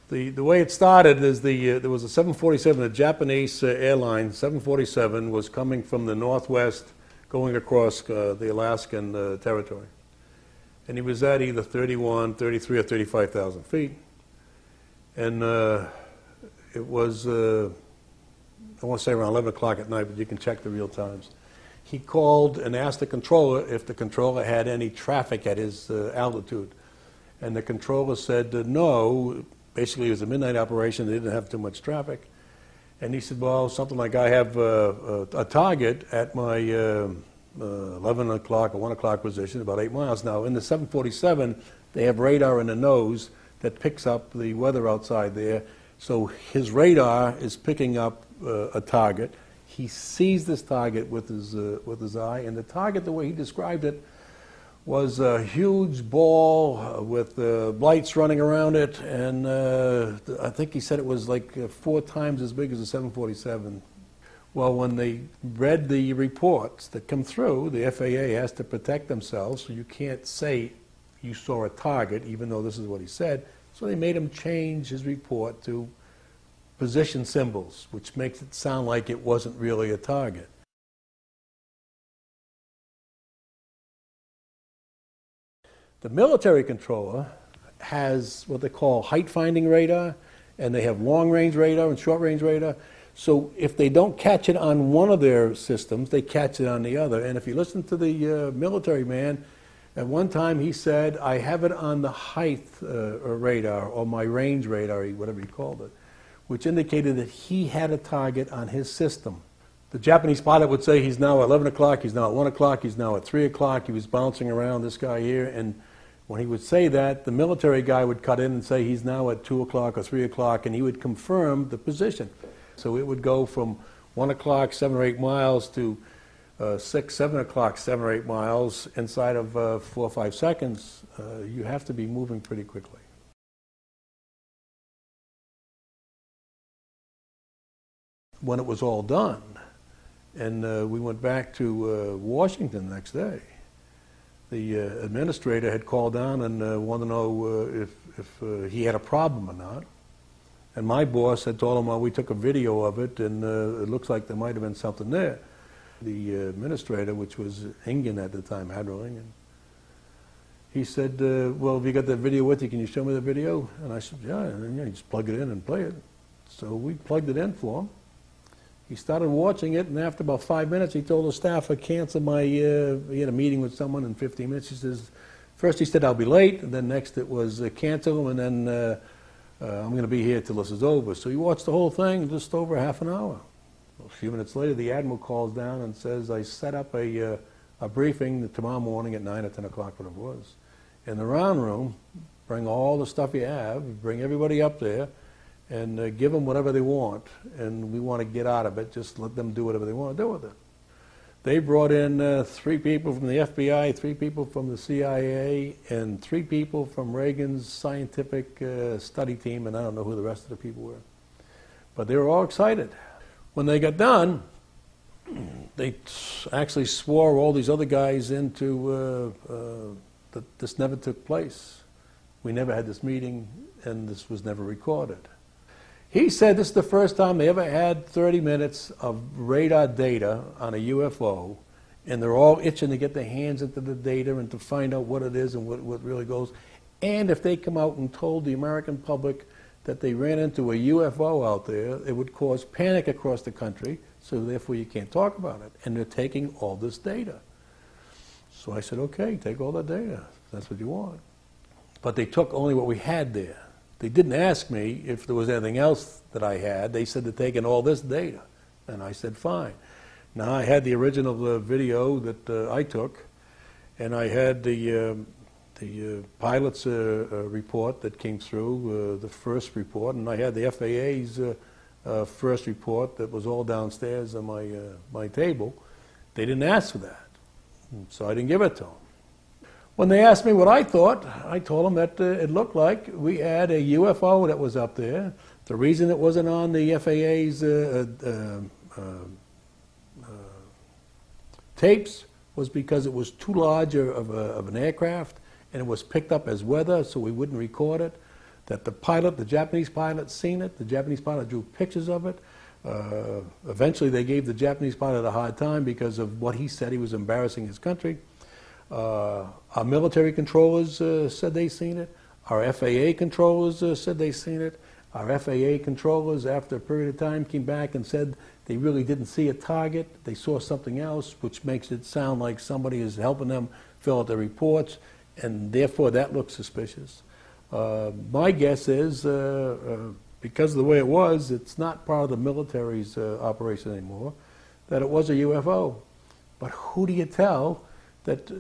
The way it started is there was a 747, a Japanese airline, 747, was coming from the northwest, going across the Alaskan territory. And he was at either 31, 33, or 35,000 feet. And it was, I want to say around 11 o'clock at night, but you can check the real times. He called and asked the controller if the controller had any traffic at his altitude. And the controller said no. Basically, it was a midnight operation. They didn't have too much traffic. And he said, well, something like I have a target at my 11 o'clock or 1 o'clock position, about 8 miles. Now, in the 747, they have radar in the nose that picks up the weather outside there. So his radar is picking up a target. He sees this target with his eye, and the target, the way he described it, was a huge ball with lights running around it, and I think he said it was like 4 times as big as a 747. Well, when they read the reports that come through, the FAA has to protect themselves, so you can't say you saw a target, even though this is what he said. So they made him change his report to position symbols, which makes it sound like it wasn't really a target. The military controller has what they call height-finding radar, and they have long-range radar and short-range radar. So if they don't catch it on one of their systems, they catch it on the other. And if you listen to the military man, at one time he said, I have it on the height radar, or my range radar, whatever he called it, which indicated that he had a target on his system. The Japanese pilot would say he's now at 11 o'clock, he's now at 1 o'clock, he's now at 3 o'clock, he was bouncing around, this guy here, and when he would say that, the military guy would cut in and say he's now at 2 o'clock or 3 o'clock, and he would confirm the position. So it would go from 1 o'clock, 7 or 8 miles, to 6, 7 o'clock, 7 or 8 miles inside of 4 or 5 seconds. You have to be moving pretty quickly. When it was all done, and we went back to Washington the next day, the administrator had called down and wanted to know if he had a problem or not. And my boss had told him, well, we took a video of it, and it looks like there might have been something there. The administrator, which was Ingen at the time, Admiral Ingen, he said, well, have you got that video with you? Can you show me the video? And I said, yeah, and you just plug it in and play it. So we plugged it in for him. He started watching it, and after about 5 minutes, he told the staff, I cancel my, he had a meeting with someone in 15 minutes. He says, first he said, I'll be late, and then next it was cancel, and then I'm going to be here till this is over. So he watched the whole thing just over half an hour. A few minutes later, the Admiral calls down and says, I set up a briefing tomorrow morning at 9 or 10 o'clock, what it was. In the round room, bring all the stuff you have, bring everybody up there, and give them whatever they want, and we want to get out of it. Just let them do whatever they want to do with it. They brought in 3 people from the FBI, 3 people from the CIA, and 3 people from Reagan's scientific study team, and I don't know who the rest of the people were. But they were all excited. When they got done, they actually swore all these other guys into that this never took place. We never had this meeting, and this was never recorded. He said this is the first time they ever had 30 minutes of radar data on a UFO, and they're all itching to get their hands into the data and to find out what it is and what really goes. And if they come out and told the American public that they ran into a UFO out there, it would cause panic across the country, so therefore you can't talk about it. And they're taking all this data. So I said, okay, take all that data. That's what you want. But they took only what we had there. They didn't ask me if there was anything else that I had. They said they're taking all this data. And I said, fine. Now, I had the original video that I took, and I had the pilot's report that came through, the first report, and I had the FAA's first report that was all downstairs on my table. They didn't ask for that, so I didn't give it to them. When they asked me what I thought, I told them that it looked like we had a UFO that was up there. The reason it wasn't on the FAA's tapes was because it was too large of an aircraft, and it was picked up as weather, so we wouldn't record it. that the Japanese pilot, seen it. The Japanese pilot drew pictures of it. Eventually, they gave the Japanese pilot a hard time because of what he said. He was embarrassing his country. Our military controllers said they seen it. Our FAA controllers said they seen it. Our FAA controllers, after a period of time, came back and said they really didn't see a target. They saw something else, which makes it sound like somebody is helping them fill out their reports, and therefore that looks suspicious. My guess is, because of the way it was, it's not part of the military's operation anymore, that it was a UFO. But who do you tell that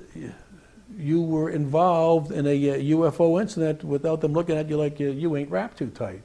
you were involved in a UFO incident without them looking at you like you ain't wrapped too tight?